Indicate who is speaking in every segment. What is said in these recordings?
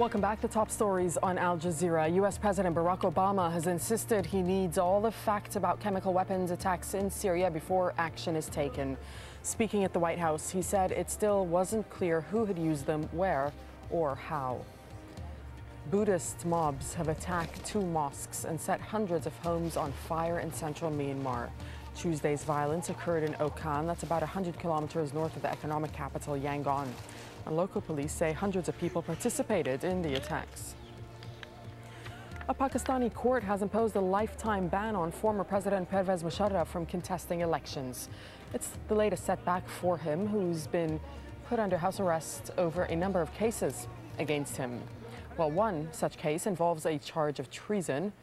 Speaker 1: Welcome back to Top Stories on Al Jazeera. U.S. President Barack Obama has insisted he needs all the facts about chemical weapons attacks in Syria before action is taken. Speaking at the White House, he said it still wasn't clear who had used them, where, or how. Buddhist mobs have attacked 2 mosques and set hundreds of homes on fire in central Myanmar. Tuesday's violence occurred in Okan, that's about 100 kilometers north of the economic capital, Yangon. And local police say hundreds of people participated in the attacks. A Pakistani court has imposed a lifetime ban on former President Pervez Musharraf from contesting elections. It's the latest setback for him, who's been put under house arrest over a number of cases against him. Well, one such case involves a charge of treason.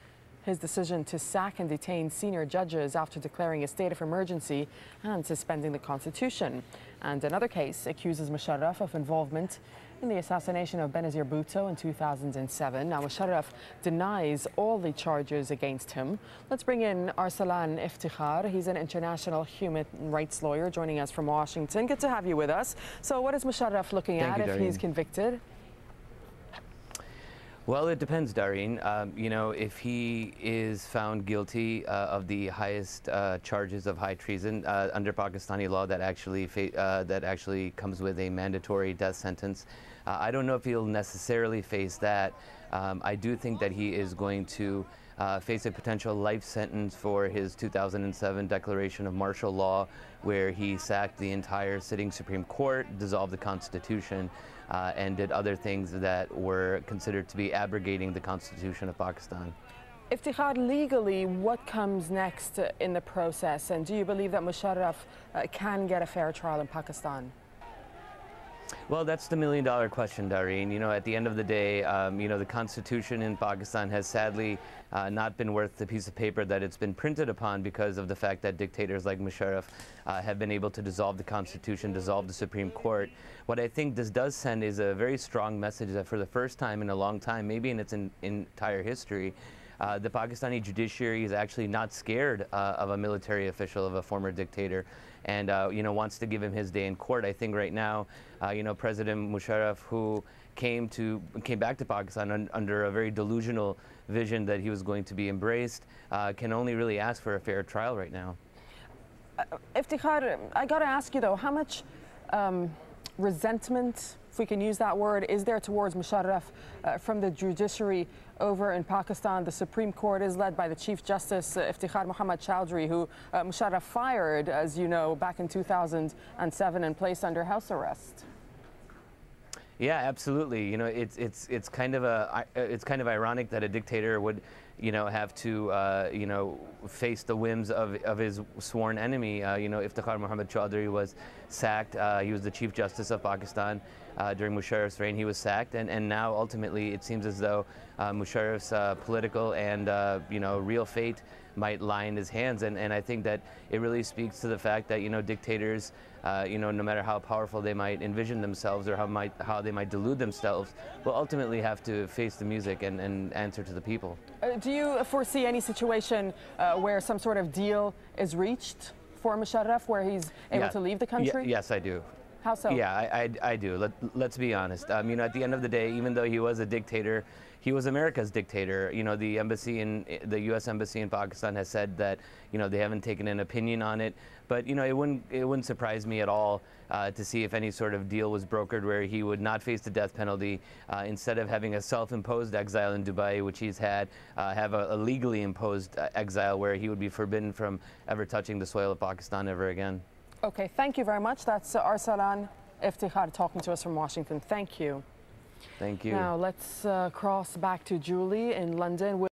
Speaker 1: His decision to sack and detain senior judges after declaring a state of emergency and suspending the Constitution. And another case accuses Musharraf of involvement in the assassination of Benazir Bhutto in 2007. Now, Musharraf denies all the charges against him. Let's bring in Arsalan Iftikhar. He's an international human rights lawyer joining us from Washington. Good to have you with us. So what is Musharraf looking at if he's convicted?
Speaker 2: Well, it depends, Dareen. If he is found guilty of the highest charges of high treason under Pakistani law, that actually comes with a mandatory death sentence. I don't know if he'll necessarily face that. I do think that he is going to face a potential life sentence for his 2007 declaration of martial law, where he sacked the entire sitting Supreme Court, dissolved the Constitution, and did other things that were considered to be abrogating the Constitution of Pakistan.
Speaker 1: Iftikhar, legally, what comes next in the process? And do you believe that Musharraf can get a fair trial in Pakistan?
Speaker 2: Well, that's the million-dollar question, Dareen. At the end of the day, the Constitution in Pakistan has sadly not been worth the piece of paper that it's been printed upon, because of the fact that dictators like Musharraf have been able to dissolve the Constitution, dissolve the Supreme Court. What I think this does send is a very strong message that for the first time in a long time, maybe in its entire history, the Pakistani judiciary is actually not scared of a military official, of a former dictator, and wants to give him his day in court. I think right now, President Musharraf, who came back to Pakistan under a very delusional vision that he was going to be embraced, can only really ask for a fair trial right now.
Speaker 1: Iftikhar, I got to ask you though, how much resentment, if we can use that word, is there towards Musharraf from the judiciary over in Pakistan? The Supreme Court is led by the Chief Justice Iftikhar Muhammad Chowdhury, who Musharraf fired, as you know, back in 2007 and placed under house arrest.
Speaker 2: Yeah, absolutely. It's kind of ironic that a dictator would, have to, face the whims of his sworn enemy. Iftikhar Muhammad Chowdhury was sacked. He was the Chief Justice of Pakistan during Musharraf's reign. He was sacked, and now ultimately it seems as though Musharraf's political and real fate might lie in his hands, and I think that it really speaks to the fact that dictators, no matter how powerful they might envision themselves or how they might delude themselves, will ultimately have to face the music and answer to the people.
Speaker 1: Do you foresee any situation where some sort of deal is reached for Musharraf, where he's able to leave the country?
Speaker 2: Yes, I do.
Speaker 1: How so?
Speaker 2: Yeah, I do. Let's be honest. At the end of the day, even though he was a dictator, he was America's dictator. The U.S. Embassy in Pakistan has said that they haven't taken an opinion on it. But it wouldn't surprise me at all to see if any sort of deal was brokered where he would not face the death penalty, instead of having a self-imposed exile in Dubai, which he's had, have a legally imposed exile where he would be forbidden from ever touching the soil of Pakistan ever again.
Speaker 1: Okay, thank you very much. That's Arsalan Iftikhar talking to us from Washington. Thank you.
Speaker 2: Thank you.
Speaker 1: Now let's cross back to Julie in London.